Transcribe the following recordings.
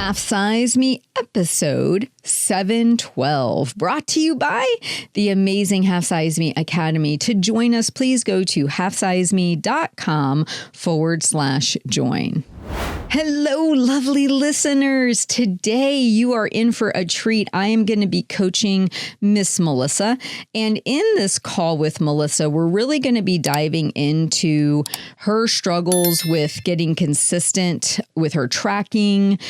Half Size Me episode 712, brought to you by the amazing Half Size Me Academy. To join us, please go to halfsizeme.com/join. Hello, lovely listeners. Today you are in for a treat. I am going to be coaching Miss Melissa. And in this call with Melissa, we're really going to be diving into her struggles with getting consistent with her tracking,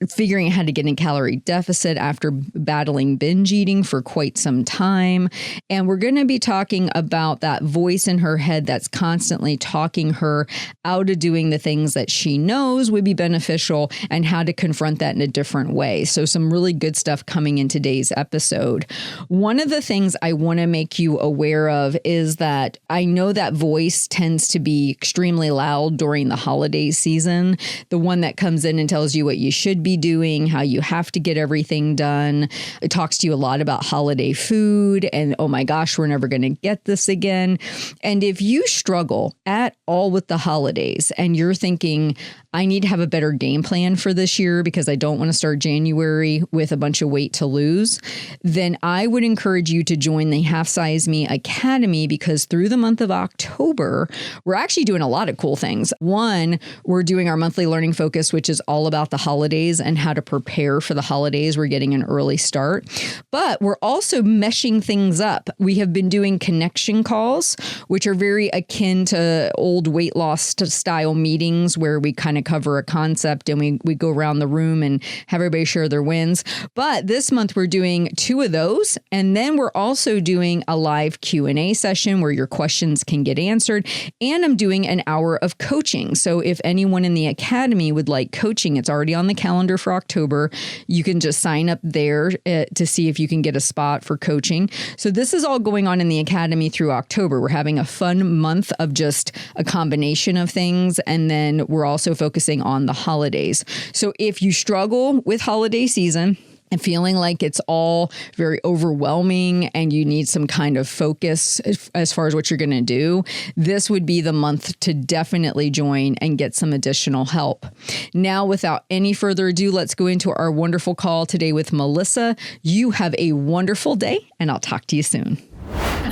figuring out how to get in calorie deficit after battling binge eating for quite some time. And we're going to be talking about that voice in her head that's constantly talking her out of doing the things that she knows would be beneficial and how to confront that in a different way. So some really good stuff coming in today's episode. One of the things I want to make you aware of is that I know that voice tends to be extremely loud during the holiday season. The one that comes in and tells you what you should be doing, how you have to get everything done. It talks to you a lot about holiday food and, oh my gosh, we're never going to get this again. And if you struggle at all with the holidays and you're thinking, I need to have a better game plan for this year because I don't want to start January with a bunch of weight to lose, then I would encourage you to join the Half Size Me Academy, because through the month of October, we're actually doing a lot of cool things. One, we're doing our monthly learning focus, which is all about the holidays and how to prepare for the holidays. We're getting an early start, but we're also meshing things up. We have been doing connection calls, which are very akin to old weight loss style meetings where we kind of cover a concept and we go around the room and have everybody share their wins. But this month we're doing 2 of those. And then we're also doing a live Q&A session where your questions can get answered. And I'm doing an hour of coaching. So if anyone in the academy would like coaching, it's already on the calendar for October. You can just sign up there to see if you can get a spot for coaching. So this is all going on in the academy through October. We're having a fun month of just a combination of things. And then we're also focusing on the holidays. So if you struggle with holiday season and feeling like it's all very overwhelming and you need some kind of focus as far as what you're going to do, this would be the month to definitely join and get some additional help. Now, without any further ado, let's go into our wonderful call today with Melissa. You have a wonderful day, and I'll talk to you soon.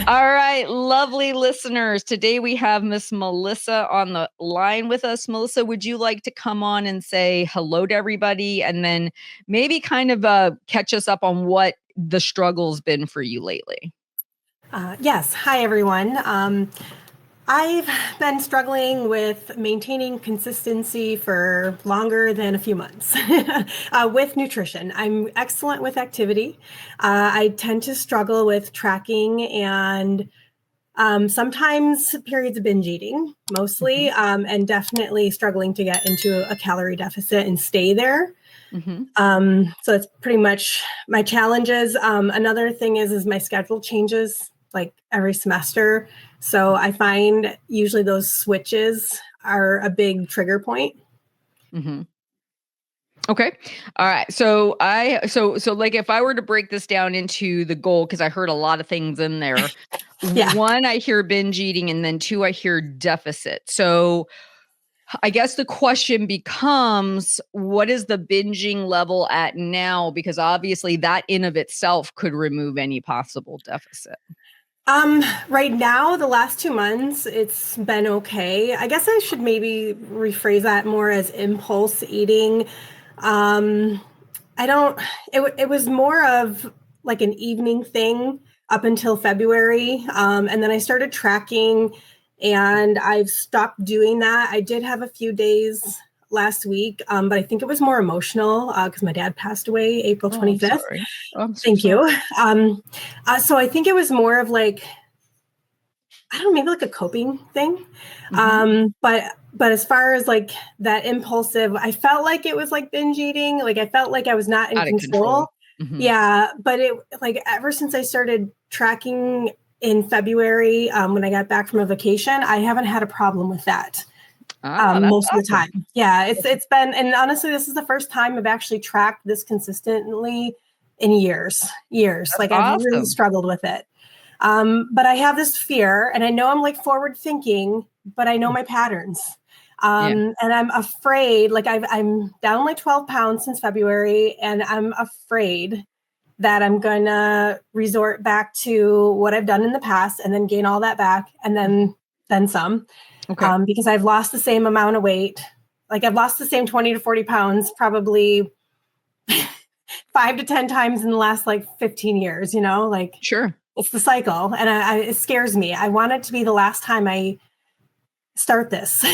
All right, lovely listeners. Today we have Miss Melissa on the line with us. Melissa, would you like to come on and say hello to everybody and then maybe kind of catch us up on what the struggle's been for you lately? Yes. Hi, everyone. I've been struggling with maintaining consistency for longer than a few months with nutrition. I'm excellent with activity. I tend to struggle with tracking and sometimes periods of binge eating, mostly, and definitely struggling to get into a calorie deficit and stay there. So it's pretty much my challenges. Another thing is my schedule changes like every semester. So I find usually those switches are a big trigger point. Okay. All right. So like if I were to break this down into the goal, because I heard a lot of things in there. Yeah. 1, I hear binge eating, and then 2, I hear deficit. So I guess the question becomes, what is the binging level at now? Because obviously that in of itself could remove any possible deficit. Right now, the last 2 months, it's been okay. I guess I should maybe rephrase that more as impulse eating. It was more of like an evening thing up until February. And then I started tracking and I've stopped doing that. I did have a few days last week, but I think it was more emotional because my dad passed away April 25th. Thank you. So I think it was more of like, I don't know, maybe like a coping thing. But as far as like that impulsive, I felt like it was like binge eating. Like I felt like I was not in control. Yeah. But it like ever since I started tracking in February, when I got back from a vacation, I haven't had a problem with that. Most of the time. Yeah, it's been, and honestly, this is the first time I've actually tracked this consistently in years. Like I've really struggled with it. But I have this fear, and I know I'm like forward thinking, but I know my patterns. And I'm afraid, like I'm down like 12 pounds since February, and I'm afraid that I'm going to resort back to what I've done in the past and then gain all that back and then some. Okay. Because I've lost the same amount of weight. Like I've lost the same 20 to 40 pounds, probably 5 to 10 times in the last like 15 years, like Sure. it's the cycle. And it scares me. I want it to be the last time I start this.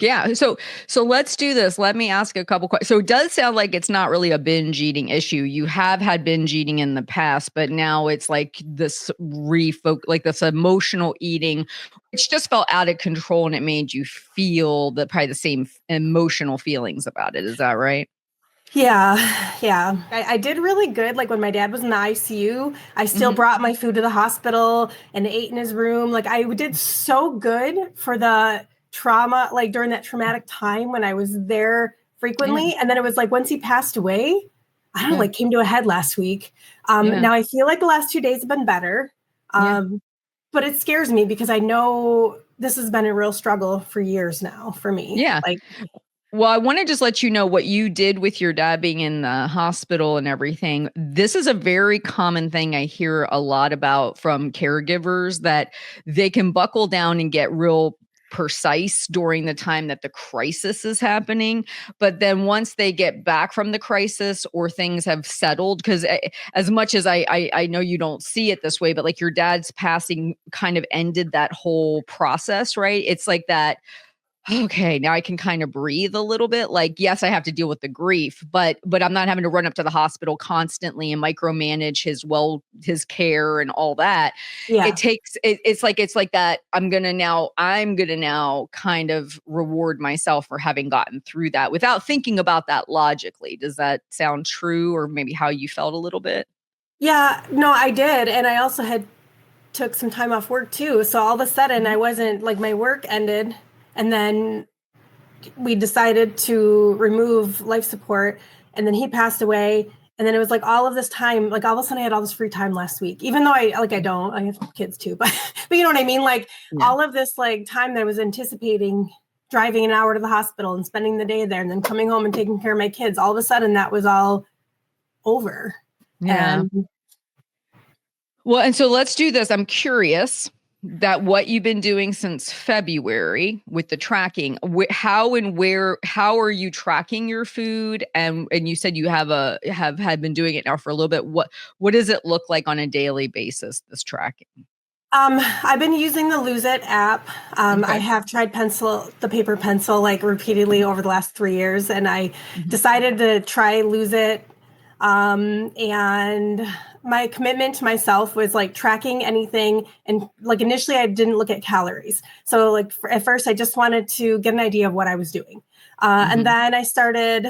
Yeah. So let's do this. Let me ask a couple questions. So it does sound like it's not really a binge eating issue. You have had binge eating in the past, but now it's like this like this emotional eating, which just felt out of control, and it made you feel probably the same emotional feelings about it. Is that right? Yeah. I did really good. Like when my dad was in the ICU, I still brought my food to the hospital and ate in his room. Like I did so good for the trauma, like during that traumatic time when I was there frequently. And then it was like once he passed away, I don't know, like came to a head last week. Now I feel like the last 2 days have been better. But it scares me because I know this has been a real struggle for years now for me. Yeah. Like, well, I want to just let you know what you did with your dad being in the hospital and everything. This is a very common thing I hear a lot about from caregivers, that they can buckle down and get real precise during the time that the crisis is happening. But then once they get back from the crisis or things have settled, because as much as I know you don't see it this way, but like your dad's passing kind of ended that whole process, right? It's like that. Okay, now I can kind of breathe a little bit. Like, yes, I have to deal with the grief, but I'm not having to run up to the hospital constantly and micromanage his care and all that. yeah. It's like that. I'm gonna now kind of reward myself for having gotten through that without thinking about that logically. Does that sound true, or maybe how you felt a little bit? Yeah, no, I did. And I also had took some time off work too. So all of a sudden I wasn't like my work ended, and then we decided to remove life support, and then he passed away. And then it was like all of this time, like all of a sudden I had all this free time last week, even though I have kids too, but you know what I mean? Like all of this like time that I was anticipating, driving an hour to the hospital and spending the day there and then coming home and taking care of my kids, all of a sudden that was all over. Yeah. And Well, and so let's do this. I'm curious that what you've been doing since February with the tracking, how are you tracking your food? And you said you have had been doing it now for a little bit. What does it look like on a daily basis, this tracking? I've been using the Lose It app. I have tried the paper pencil, like repeatedly over the last 3 years, and I decided to try Lose It. And my commitment to myself was like tracking anything. And like initially I didn't look at calories. So like at first I just wanted to get an idea of what I was doing. And then I started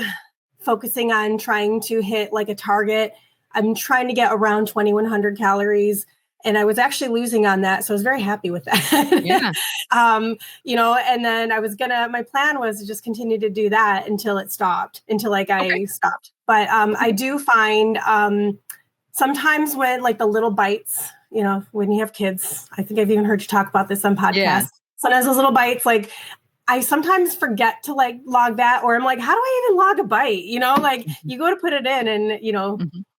focusing on trying to hit like a target. I'm trying to get around 2,100 calories. And I was actually losing on that. So I was very happy with that. Yeah. And then my plan was to just continue to do that until it stopped, I stopped. But I do find sometimes when like the little bites, when you have kids, I think I've even heard you talk about this on podcasts. Yeah. Sometimes those little bites, like I sometimes forget to like log that, or I'm like, how do I even log a bite? Like you go to put it in and,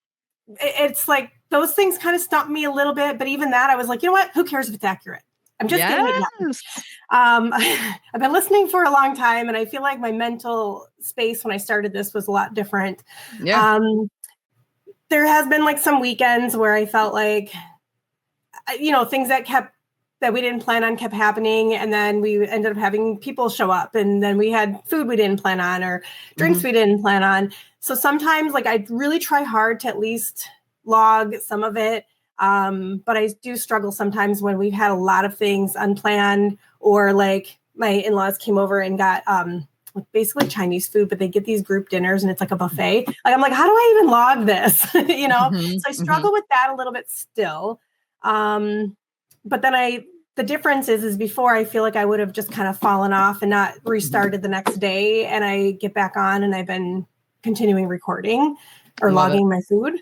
it's like those things kind of stumped me a little bit. But even that, I was like, you know what? Who cares if it's accurate? I'm just getting it done. I've been listening for a long time, and I feel like my mental space when I started this was a lot different. Yeah. There has been like some weekends where I felt like, things that we didn't plan on kept happening. And then we ended up having people show up, and then we had food we didn't plan on or drinks we didn't plan on. So sometimes like I really try hard to at least log some of it. But I do struggle sometimes when we've had a lot of things unplanned, or like my in-laws came over and got basically Chinese food, but they get these group dinners and it's like a buffet. Like I'm like, how do I even log this? So I struggle with that a little bit still. But then the difference is before I feel like I would have just kind of fallen off and not restarted the next day, and I get back on and I've been continuing recording or logging my food.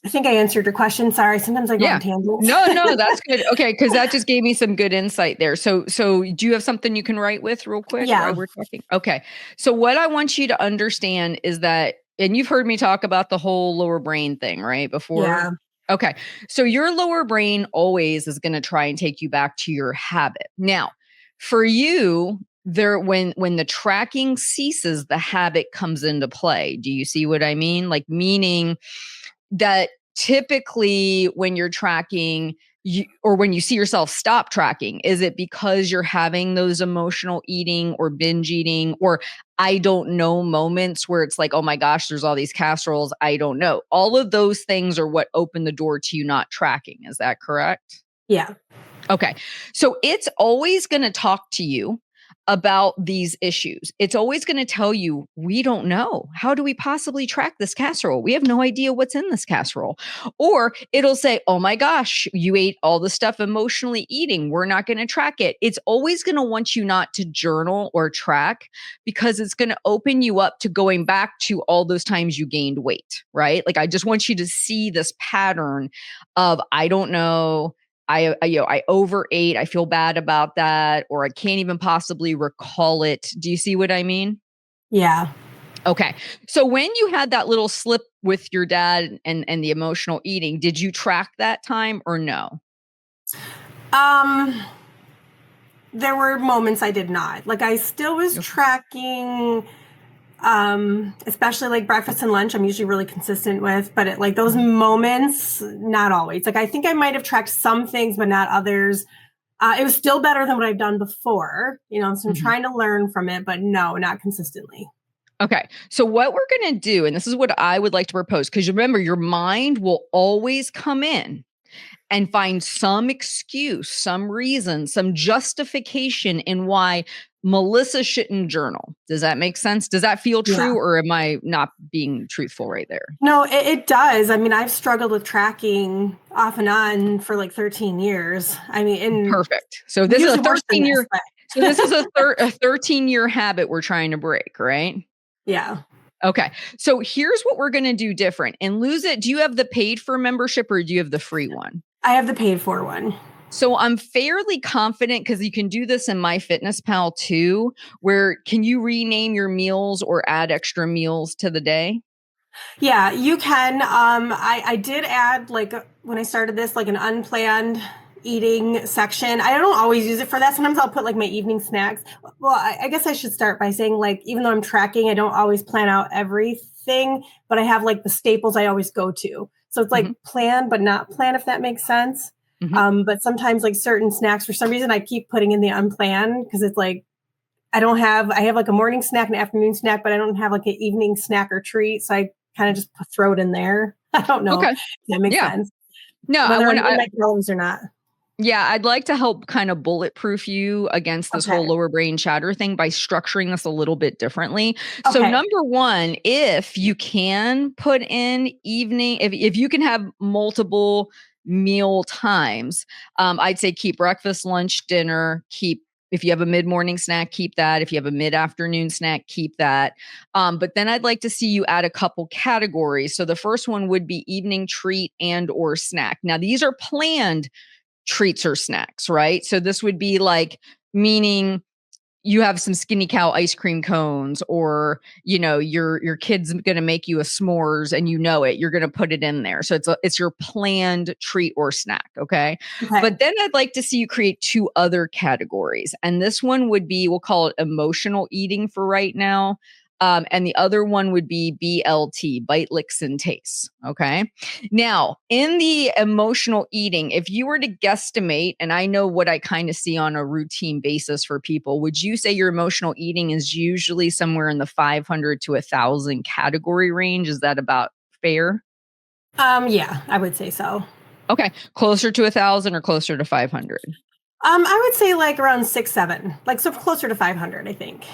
I think I answered your question. Sorry. Sometimes I go Yeah. on tangents. No, that's good. Okay. Cause that just gave me some good insight there. So do you have something you can write with real quick while Yeah. we're talking? Okay. So what I want you to understand is that, and you've heard me talk about the whole lower brain thing, right? Before. Yeah. Okay. So your lower brain always is going to try and take you back to your habit. Now, for you, when the tracking ceases, the habit comes into play. Do you see what I mean? Like, meaning that typically when you're tracking, or when you see yourself stop tracking, is it because you're having those emotional eating or binge eating or I don't know moments where it's like, oh my gosh, there's all these casseroles, I don't know. All of those things are what open the door to you not tracking. Is that correct? Yeah. Okay. So it's always going to talk to you about these issues. It's always going to tell you, we don't know. How do we possibly track this casserole? We have no idea what's in this casserole. Or it'll say, oh my gosh, you ate all the stuff emotionally eating. We're not going to track it. It's always going to want you not to journal or track because it's going to open you up to going back to all those times you gained weight, right? Like, I just want you to see this pattern of, I don't know. I overate. I feel bad about that, or I can't even possibly recall it. Do you see what I mean? Yeah. Okay. So when you had that little slip with your dad and the emotional eating, did you track that time or no? There were moments I did not. Like, I still was tracking, especially like breakfast and lunch. I'm usually really consistent with, but like those moments, not always. Like, I think I might have tracked some things, but not others. It was still better than what I've done before, so I'm trying to learn from it, but no, not consistently. Okay. So what we're going to do, and this is what I would like to propose, because remember, your mind will always come in and find some excuse, some reason, some justification in why Melissa shouldn't journal. Does that make sense? Does that feel true, or am I not being truthful right there? No, it does. I mean, I've struggled with tracking off and on for like 13 years. I mean, perfect. So this is a 13-year. But... So this is a 13-year habit we're trying to break, right? Yeah. Okay. So here's what we're going to do different. And Lose It, do you have the paid for membership or do you have the free one? I have the paid for one. So I'm fairly confident, because you can do this in MyFitnessPal too, where can you rename your meals or add extra meals to the day? Yeah, you can. I did add, like, when I started this, like an unplanned eating section. I don't always use it for that. Sometimes I'll put like my evening snacks. Well, I guess I should start by saying, like, even though I'm tracking, I don't always plan out everything, but I have like the staples I always go to. So it's like plan, but not plan, if that makes sense. But sometimes like certain snacks, for some reason, I keep putting in the unplanned because it's like, I have like a morning snack and afternoon snack, but I don't have like an evening snack or treat. So I kind of just throw it in there. I don't know if that makes sense. No, whether I my calories or not. Yeah, I'd like to help kind of bulletproof you against this whole lower brain chatter thing by structuring this a little bit differently. So number one, if you can put in evening, if you can have multiple meal times, I'd say keep breakfast, lunch, dinner, if you have a mid-morning snack, keep that. If you have a mid-afternoon snack, keep that. But then I'd like to see you add a couple categories. So the first one would be evening treat and or snack. Now, these are planned treats or snacks, right? So this would be like, meaning you have some Skinny Cow ice cream cones, or, your kid's going to make you a s'mores and you're going to put it in there. So it's your planned treat or snack. Okay. But then I'd like to see you create two other categories. And this one would be, we'll call it emotional eating for right now. And the other one would be BLT, bite, licks, and tastes. Okay. Now, in the emotional eating, if you were to guesstimate, and I know what I kind of see on a routine basis for people, would you say your emotional eating is usually somewhere in the 500 to 1,000 category range? Is that about fair? Yeah, I would say so. Okay. Closer to 1,000 or closer to 500? I would say like around 6, 7, like so closer to 500, I think.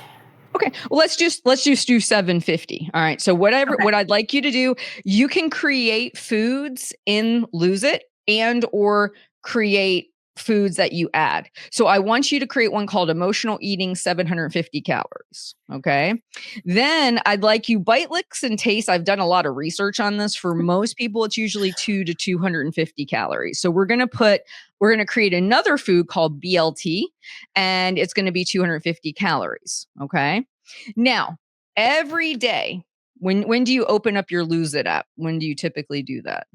Okay. Well, let's just do 750. All right. So what I'd like you to do, you can create foods in Lose It and or create foods that you add. So I want you to create one called emotional eating 750 calories. Okay. Then I'd like you bite licks and taste. I've done a lot of research on this. For most people, it's usually 200 to 250 calories. So we're going to create another food called BLT, and it's going to be 250 calories. Okay. Now, every day, when do you open up your Lose It app? When do you typically do that?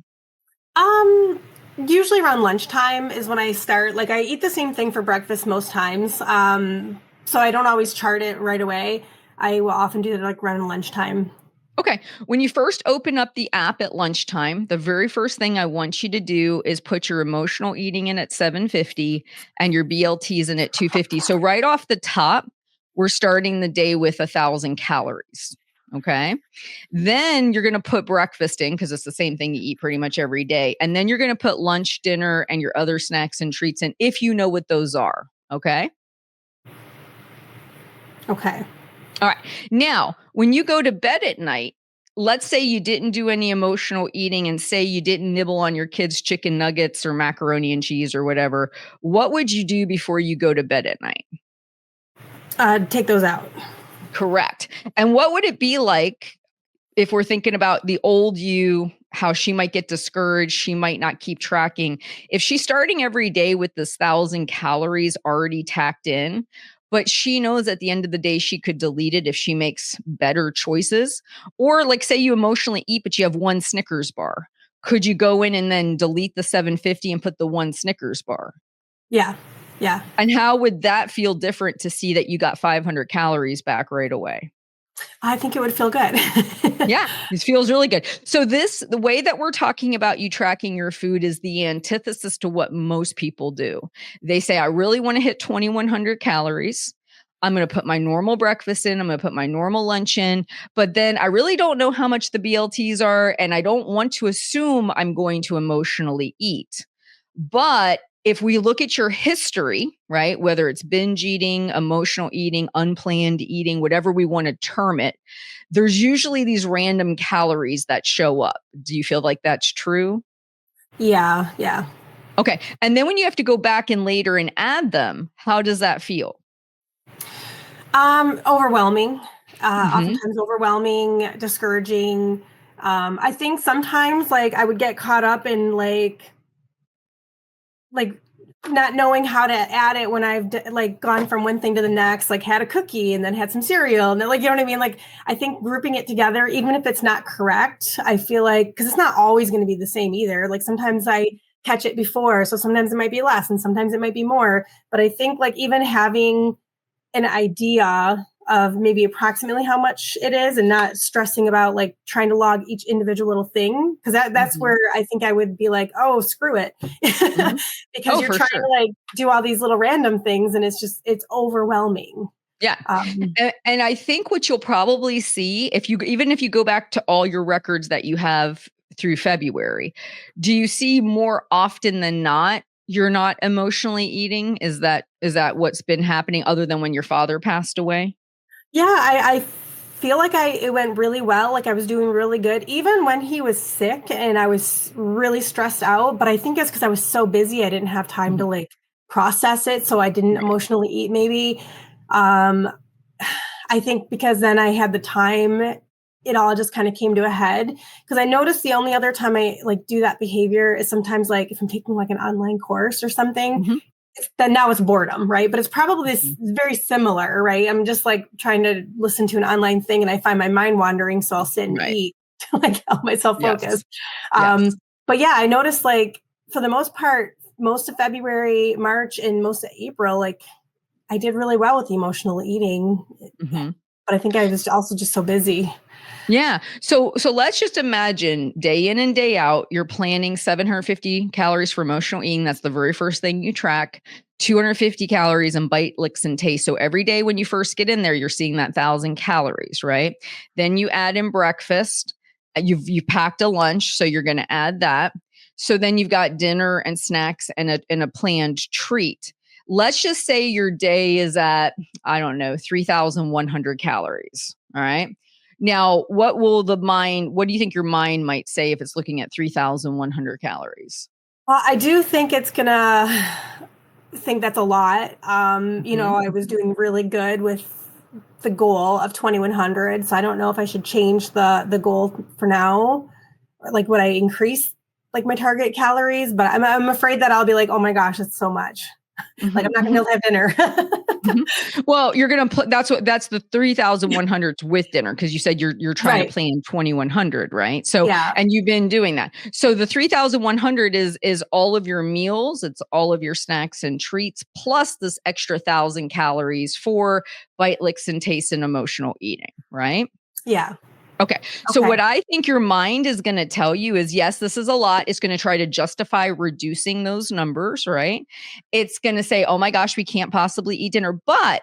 Usually around lunchtime is when I start. Like I eat the same thing for breakfast most times. So I don't always chart it right away. I will often do it like around lunchtime. Okay. When you first open up the app at lunchtime, the very first thing I want you to do is put your emotional eating in at 750 and your BLTs in at 250. So right off the top, we're starting the day with 1,000 calories. Okay. Then you're going to put breakfast in because it's the same thing you eat pretty much every day. And then you're going to put lunch, dinner, and your other snacks and treats in if you know what those are. Okay. Okay. All right. Now, when you go to bed at night, let's say you didn't do any emotional eating and say you didn't nibble on your kids' chicken nuggets or macaroni and cheese or whatever. What would you do before you go to bed at night? Take those out. Correct. And what would it be like if we're thinking about the old you, how she might get discouraged, she might not keep tracking. If she's starting every day with this 1,000 calories already tacked in, but she knows at the end of the day she could delete it if she makes better choices. Or like say you emotionally eat, but you have one Snickers bar. Could you go in and then delete the 750 and put the one Snickers bar? Yeah. Yeah. And how would that feel different to see that you got 500 calories back right away? I think it would feel good. Yeah, this feels really good. So the way that we're talking about you tracking your food is the antithesis to what most people do. They say, I really want to hit 2,100 calories. I'm going to put my normal breakfast in. I'm going to put my normal lunch in. But then I really don't know how much the BLTs are. And I don't want to assume I'm going to emotionally eat. But if we look at your history, right, whether it's binge eating, emotional eating, unplanned eating, whatever we want to term it, there's usually these random calories that show up. Do you feel like that's true? Yeah. Yeah. Okay. And then when you have to go back in later and add them, how does that feel? Overwhelming. Mm-hmm. Oftentimes overwhelming, discouraging. I think sometimes like I would get caught up in like not knowing how to add it when I've like gone from one thing to the next, like had a cookie and then had some cereal and then like, you know what I mean? Like, I think grouping it together, even if it's not correct, I feel like, because it's not always going to be the same either. Like sometimes I catch it before, so sometimes it might be less and sometimes it might be more. But I think like even having an idea of maybe approximately how much it is and not stressing about like trying to log each individual little thing, because that's Mm-hmm. where I think I would be like, oh, screw it. Mm-hmm. Because you're For trying sure. to like do all these little random things and it's overwhelming. Yeah. um, And I think what you'll probably see even if you go back to all your records that you have through February, do you see more often than not you're not emotionally eating? Is that what's been happening other than when your father passed away? yeah, I feel like it went really well. Like I was doing really good, even when he was sick and I was really stressed out. But I think it's because I was so busy, I didn't have time Mhm. to like process it. So I didn't Right. emotionally eat maybe. Um, I think because then I had the time, it all just kind of came to a head. Because I noticed the only other time I like do that behavior is sometimes like if I'm taking like an online course or something, Mhm. then now it's boredom, right? But it's probably Mhm. very similar, right? I'm just like trying to listen to an online thing and I find my mind wandering, so I'll sit and Right. eat to like help myself Yes. focus. Yes. But yeah, I noticed like for the most part, most of February, March, and most of April, like I did really well with the emotional eating. Mhm. But I think I was also just so busy. Yeah. So let's just imagine day in and day out, you're planning 750 calories for emotional eating. That's the very first thing you track. 250 calories in bite, licks, and taste. So every day when you first get in there, you're seeing that 1,000 calories, right? Then you add in breakfast. You've packed a lunch, so you're going to add that. So then you've got dinner and snacks and a planned treat. Let's just say your day is at, I don't know, 3,100 calories. All right. Now, what do you think your mind might say if it's looking at 3,100 calories? Well, I do think it's gonna. think that's a lot. I was doing really good with the goal of 2100. So I don't know if I should change the goal for now. Like, would I increase like my target calories? But I'm afraid that I'll be like, oh my gosh, it's so much. Like, I'm not gonna be able to have dinner. Well, you're going to that's the 3,100s with dinner, because you said you're trying to plan 2,100, right? So, yeah. and you've been doing that. So the 3,100 is all of your meals, it's all of your snacks and treats, plus this extra 1,000 calories for bite, licks, and taste and emotional eating, right? Yeah. Okay. So what I think your mind is going to tell you is, yes, this is a lot. It's going to try to justify reducing those numbers, right? It's going to say, oh my gosh, we can't possibly eat dinner. But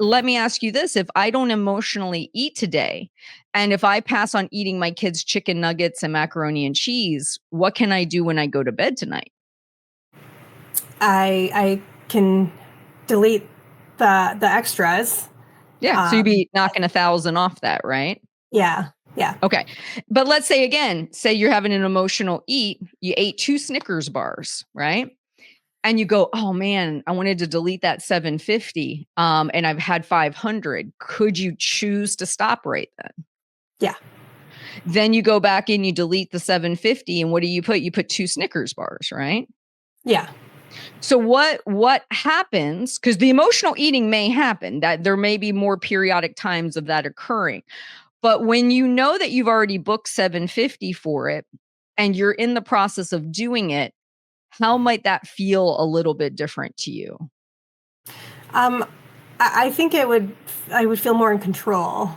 let me ask you this. If I don't emotionally eat today, and if I pass on eating my kids' chicken nuggets and macaroni and cheese, what can I do when I go to bed tonight? I can delete the extras. Yeah. So you'd be knocking 1,000 off that, right? Yeah. Yeah. Okay. But let's say again, say you're having an emotional eat, you ate 2 Snickers bars, right? And you go, oh man, I wanted to delete that 750, and I've had 500. Could you choose to stop right then? Yeah. Then you go back and you delete the 750, and what do you put? You put 2 Snickers bars, right? Yeah. So what happens, because the emotional eating may happen, that there may be more periodic times of that occurring. But when you know that you've already booked 750 for it and you're in the process of doing it, how might that feel a little bit different to you? I think I would feel more in control.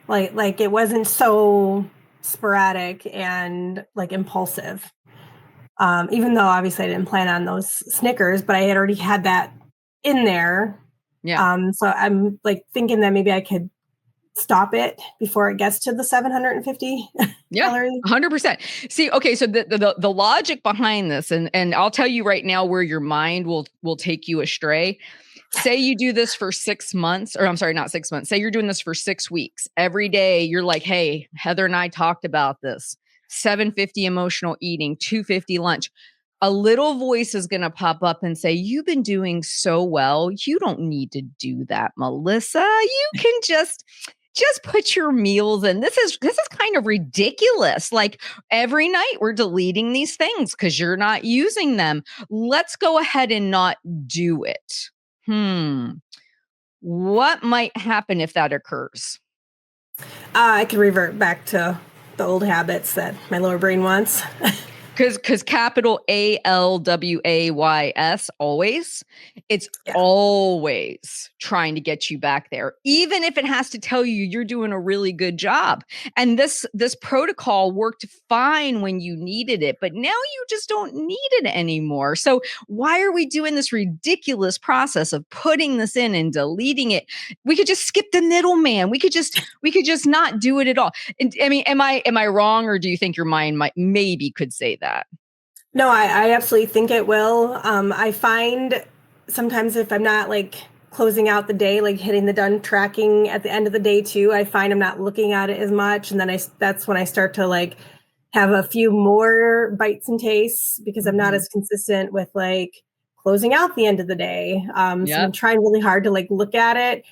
Like it wasn't so sporadic and like impulsive. Even though obviously I didn't plan on those Snickers, but I had already had that in there. Yeah. So I'm like thinking that maybe I could stop it before it gets to the 750 Yeah, calories. 100%. See, okay, so the logic behind this, and I'll tell you right now where your mind will take you astray. Say you do this for 6 months, or I'm sorry, not 6 months. Say you're doing this for 6 weeks. Every day you're like, hey, Heather and I talked about this. 750 emotional eating, 250 lunch. A little voice is going to pop up and say, you've been doing so well. You don't need to do that, Melissa. You can just put your meals in. This is kind of ridiculous. Like, every night we're deleting these things because you're not using them. Let's go ahead and not do it. What might happen if that occurs? I can revert back to the old habits that my lower brain wants. Because capital ALWAYS, always, it's always trying to get you back there, even if it has to tell you you're doing a really good job. And this protocol worked fine when you needed it, but now you just don't need it anymore. So why are we doing this ridiculous process of putting this in and deleting it? We could just skip the middleman. We could just not do it at all. I mean, am I wrong, or do you think your mind maybe could say that? No, I absolutely think it will. I find sometimes if I'm not like closing out the day, like hitting the done tracking at the end of the day too, I find I'm not looking at it as much. And then that's when I start to like have a few more bites and tastes because I'm not as consistent with like closing out the end of the day. So I'm trying really hard to like look at it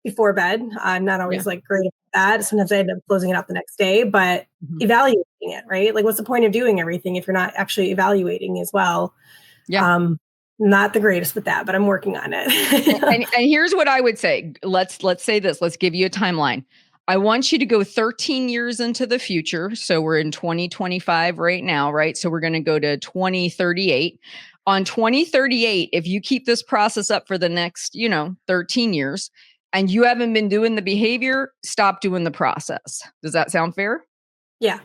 before bed. I'm not always like great at that. Sometimes I end up closing it out the next day, but evaluating it, right? Like, what's the point of doing everything if you're not actually evaluating as well? Yeah. Not the greatest with that, but I'm working on it. and here's what I would say. Let's say this. Let's give you a timeline. I want you to go 13 years into the future. So we're in 2025 right now, right? So we're going to go to 2038. On 2038, if you keep this process up for the next, 13 years, and you haven't been doing the behavior, stop doing the process. Does that sound fair? Yeah.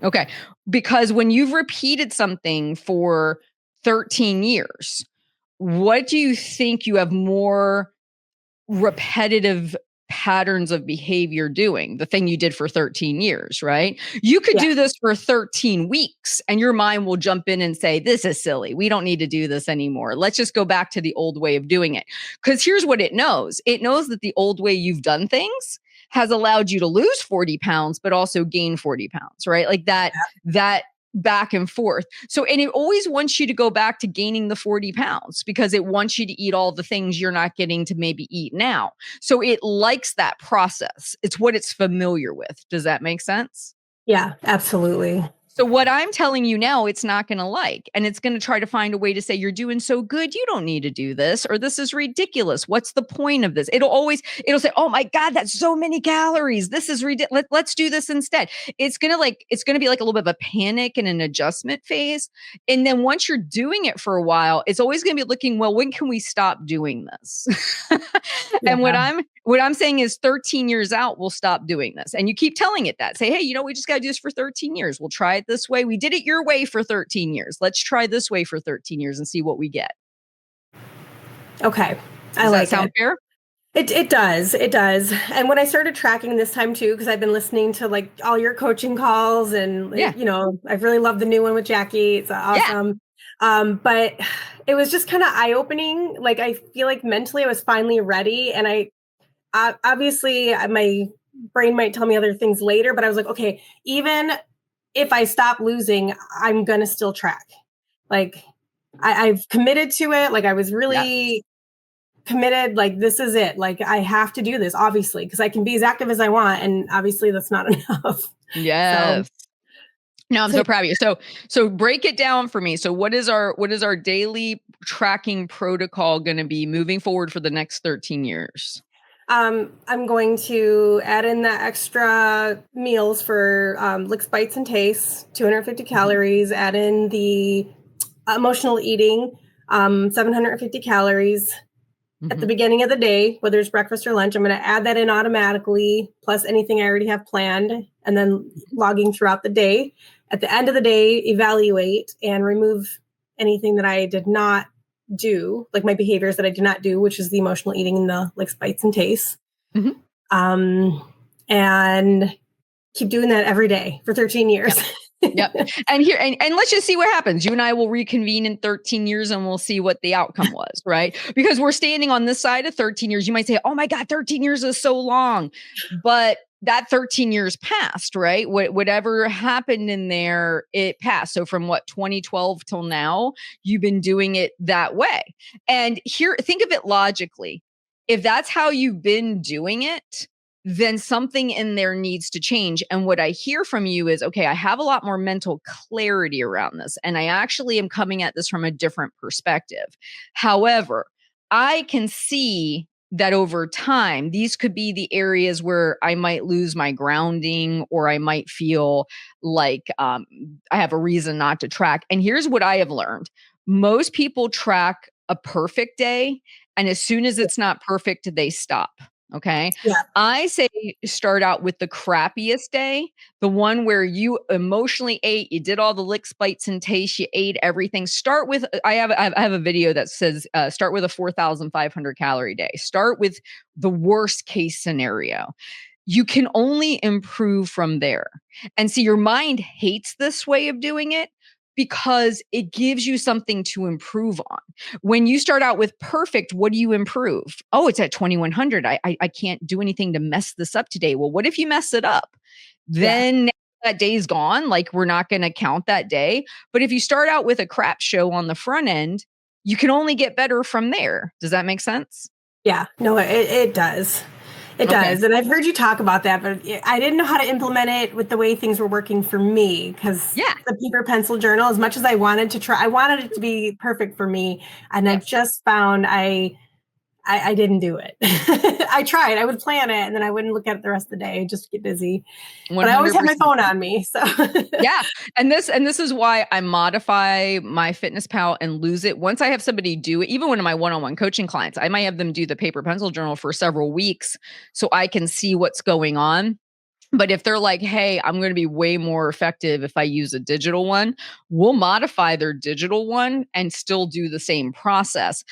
Okay. Because when you've repeated something for 13 years, what do you think you have more repetitive patterns of behavior doing? The thing you did for 13 years, right? You could do this for 13 weeks and your mind will jump in and say, this is silly. We don't need to do this anymore. Let's just go back to the old way of doing it. Because here's what it knows. It knows that the old way you've done things has allowed you to lose 40 pounds, but also gain 40 pounds, right? Like that back and forth. So, and it always wants you to go back to gaining the 40 pounds because it wants you to eat all the things you're not getting to maybe eat now. So it likes that process. It's what it's familiar with. Does that make sense? Yeah, absolutely. So what I'm telling you now, it's not going to like, and it's going to try to find a way to say, you're doing so good, you don't need to do this, or this is ridiculous. What's the point of this? It'll say, oh my God, that's so many calories. This is ridiculous. Let's do this instead. It's going to be like a little bit of a panic and an adjustment phase. And then once you're doing it for a while, it's always going to be looking, well, when can we stop doing this? And what I'm saying is 13 years out, we'll stop doing this. And you keep telling it that. Say, hey, we just got to do this for 13 years. We'll try it this way. We did it your way for 13 years. Let's try this way for 13 years and see what we get. Okay. Does that sound fair? It does. It does. And when I started tracking this time too, because I've been listening to like all your coaching calls and, I've really loved the new one with Jackie. It's awesome. Yeah. But it was just kind of eye-opening. Like, I feel like mentally I was finally ready. And obviously my brain might tell me other things later, but I was like, okay, even if I stop losing, I'm going to still track. Like I've committed to it. Like I was really committed. Like, this is it. Like, I have to do this, obviously, because I can be as active as I want. And obviously that's not enough. Yes. No, I'm so proud of you. So break it down for me. So what is our daily tracking protocol going to be moving forward for the next 13 years? I'm going to add in the extra meals for licks, bites, and tastes, 250 calories, add in the emotional eating, 750 calories at the beginning of the day, whether it's breakfast or lunch. I'm going to add that in automatically, plus anything I already have planned, and then logging throughout the day. At the end of the day, evaluate and remove anything that I did not do, like my behaviors that I did not do, which is the emotional eating and the licks, bites, and tastes. And keep doing that every day for 13 years. Yep. And let's just see what happens. You and I will reconvene in 13 years and we'll see what the outcome was, right? Because we're standing on this side of 13 years. You might say, oh my God, 13 years is so long. But that 13 years passed, right? Whatever happened in there, it passed. So from 2012 till now, you've been doing it that way. And here, think of it logically. If that's how you've been doing it, then something in there needs to change. And what I hear from you is, okay, I have a lot more mental clarity around this. And I actually am coming at this from a different perspective. However, I can see that over time, these could be the areas where I might lose my grounding, or I might feel like I have a reason not to track. And here's what I have learned. Most people track a perfect day, and as soon as it's not perfect, they stop. Okay. Yeah. I say start out with the crappiest day, the one where you emotionally ate, you did all the licks, bites, and tastes, you ate everything. Start with, I have a video that says, start with a 4,500 calorie day. Start with the worst case scenario. You can only improve from there. And see, your mind hates this way of doing it, because it gives you something to improve on. When you start out with perfect, what do you improve? Oh, it's at 2,100. I can't do anything to mess this up today. Well, what if you mess it up? Then that day's gone. Like, we're not going to count that day. But if you start out with a crap show on the front end, you can only get better from there. Does that make sense? Yeah, no, it does. It does. And I've heard you talk about that, but I didn't know how to implement it with the way things were working for me, because the paper pencil journal, as much as I wanted to try, I wanted it to be perfect for me. And I've just found I didn't do it. I tried. I would plan it, and then I wouldn't look at it the rest of the day, just get busy. 100%. But I always have my phone on me. So And this is why I modify my FitnessPal and lose it. Once I have somebody do it, even one of my one-on-one coaching clients, I might have them do the paper pencil journal for several weeks so I can see what's going on. But if they're like, hey, I'm going to be way more effective if I use a digital one, we'll modify their digital one and still do the same process.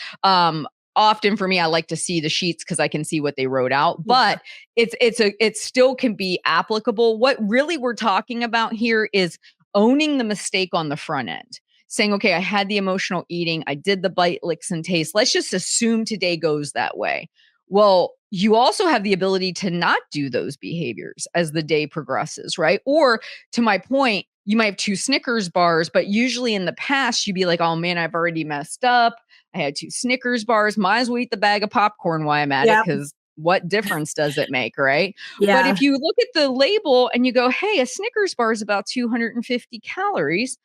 Often for me, I like to see the sheets because I can see what they wrote out, but it still can be applicable. What really we're talking about here is owning the mistake on the front end. Saying, okay, I had the emotional eating, I did the bite, licks, and taste. Let's just assume today goes that way. Well, you also have the ability to not do those behaviors as the day progresses, right? Or to my point, you might have 2 Snickers bars, but usually in the past, you'd be like, oh man, I've already messed up. I had 2 Snickers bars. Might as well eat the bag of popcorn while I'm at it, Yep. because what difference does it make, right? But Yeah. if you look at the label and you go, hey, a Snickers bar is about 250 calories.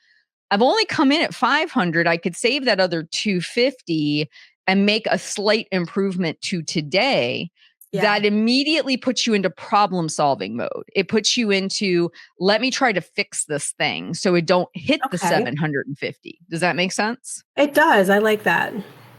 I've only come in at 500. I could save that other 250 and make a slight improvement to today. Yeah. That immediately puts you into problem solving mode. It puts you into, let me try to fix this thing so it don't hit the Okay. 750. Does that make sense? It does. I like that.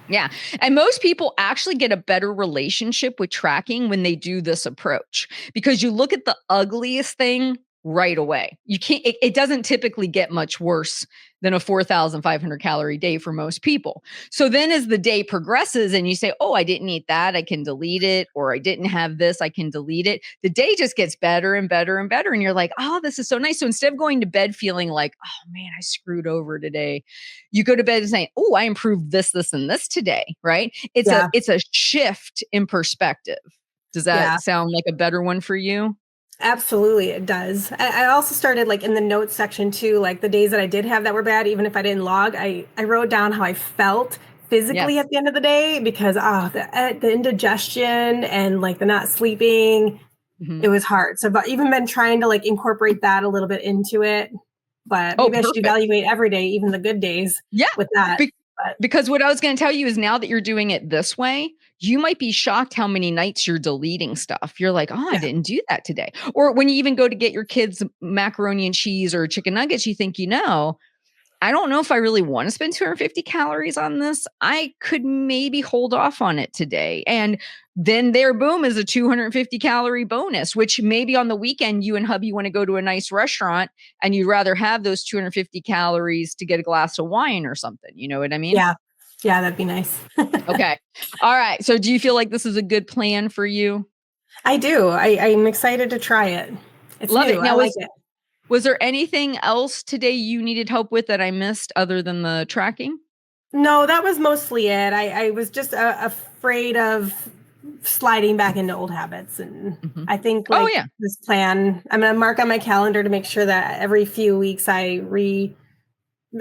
Yeah. And most people actually get a better relationship with tracking when they do this approach, because you look at the ugliest thing right away. You can't, it doesn't typically get much worse than a 4,500 calorie day for most people. So then as the day progresses and you say, oh, I didn't eat that, I can delete it, or I didn't have this, I can delete it. The day just gets better and better and better. And you're like, oh, this is so nice. So instead of going to bed feeling like, oh man, I screwed over today, you go to bed and saying, oh, I improved this, this, and this today, right? Yeah. It's a shift in perspective. Does Yeah. that sound like a better one for you? Absolutely, it does. I also started like in the notes section too, like the days that I did have that were bad, even if I didn't log, I wrote down how I felt physically Yes. at the end of the day because the indigestion and like the not sleeping, Mhm. it was hard. So I've even been trying to like incorporate that a little bit into it, but Oh, maybe I should perfect. evaluate every day, even the good days Yeah. with that. Be- But because what I was going to tell you is, now that you're doing it this way, you might be shocked how many nights you're deleting stuff. You're like, oh, I yeah, didn't do that today. Or when you even go to get your kids macaroni and cheese or chicken nuggets, you think, I don't know if I really want to spend 250 calories on this. I could maybe hold off on it today. And then there, boom, is a 250 calorie bonus, which maybe on the weekend, you and hubby want to go to a nice restaurant and you'd rather have those 250 calories to get a glass of wine or something. You know what I mean? yeah, yeah, that'd be nice. Okay. All right. So do you feel like this is a good plan for you? I do. I'm excited to try it. It's Love new. it. I Now, like it. was there anything else today you needed help with that I missed other than the tracking? No, that was mostly it. I was just afraid of sliding back into old habits. And Mhm. I think Oh, like yeah. this plan, I'm going to mark on my calendar to make sure that every few weeks I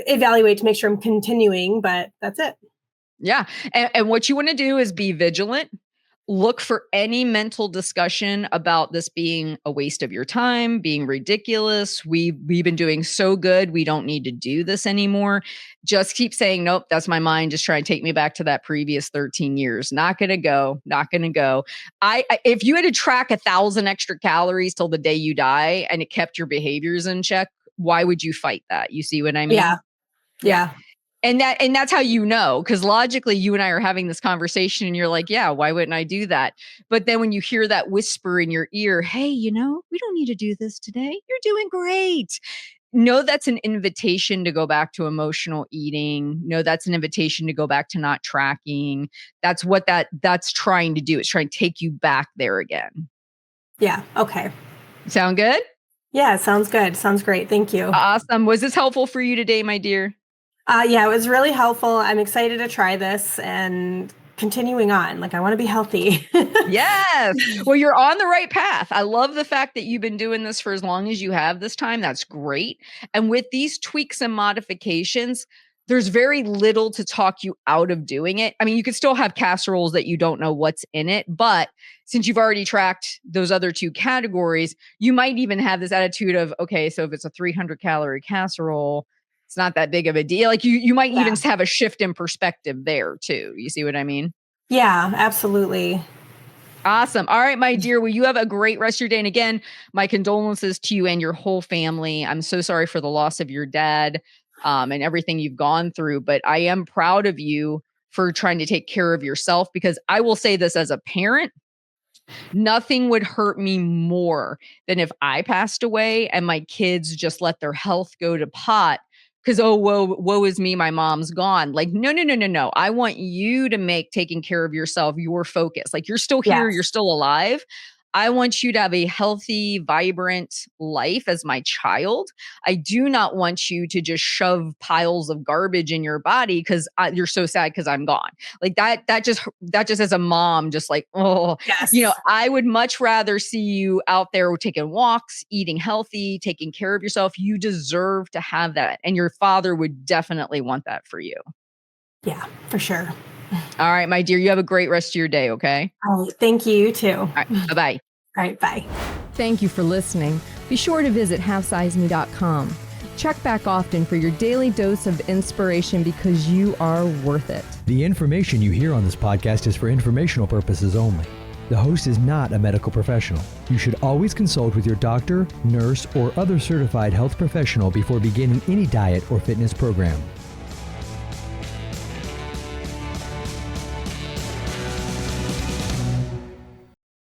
evaluate to make sure I'm continuing, but that's it. Yeah. And what you want to do is be vigilant. Look for any mental discussion about this being a waste of your time, being ridiculous. We've been doing so good. We don't need to do this anymore. Just keep saying, nope, that's my mind just trying to take me back to that previous 13 years. Not gonna go, not gonna go. If you had to track 1,000 extra calories till the day you die and it kept your behaviors in check, why would you fight that? You see what I Yeah. mean? Yeah. Yeah. And that's how, because logically you and I are having this conversation and you're like, yeah, why wouldn't I do that? But then when you hear that whisper in your ear, hey, we don't need to do this today. You're doing great. No, that's an invitation to go back to emotional eating. No, that's an invitation to go back to not tracking. That's what that's trying to do. It's trying to take you back there again. Yeah. Okay. Sound good? Yeah. Sounds good. Sounds great. Thank you. Awesome. Was this helpful for you today, my dear? Yeah, it was really helpful. I'm excited to try this and continuing on. Like I want to be healthy. Yes. Well, you're on the right path. I love the fact that you've been doing this for as long as you have this time. That's great. And with these tweaks and modifications, there's very little to talk you out of doing it. I mean, you could still have casseroles that you don't know what's in it, but since you've already tracked those other 2 categories, you might even have this attitude of, okay, so if it's a 300 calorie casserole, it's not that big of a deal. Like you might Yeah. even have a shift in perspective there too. You see what I mean? Yeah, absolutely. Awesome. All right, my dear. Well, you have a great rest of your day. And again, my condolences to you and your whole family. I'm so sorry for the loss of your dad, and everything you've gone through. But I am proud of you for trying to take care of yourself, because I will say this as a parent, nothing would hurt me more than if I passed away and my kids just let their health go to pot because, oh, woe is me, my mom's gone. Like, no, no, no, no, no. I want you to make taking care of yourself your focus. Like, you're still here, Yes. you're still alive. I want you to have a healthy, vibrant life as my child. I do not want you to just shove piles of garbage in your body because you're so sad because I'm gone. Like that just as a mom, just like, oh, Yes. I would much rather see you out there taking walks, eating healthy, taking care of yourself. You deserve to have that. And your father would definitely want that for you. Yeah, for sure. All right, my dear, you have a great rest of your day, okay? Oh, thank you too. All right, bye-bye. All right, bye. Thank you for listening. Be sure to visit halfsizeme.com. Check back often for your daily dose of inspiration because you are worth it. The information you hear on this podcast is for informational purposes only. The host is not a medical professional. You should always consult with your doctor, nurse, or other certified health professional before beginning any diet or fitness program.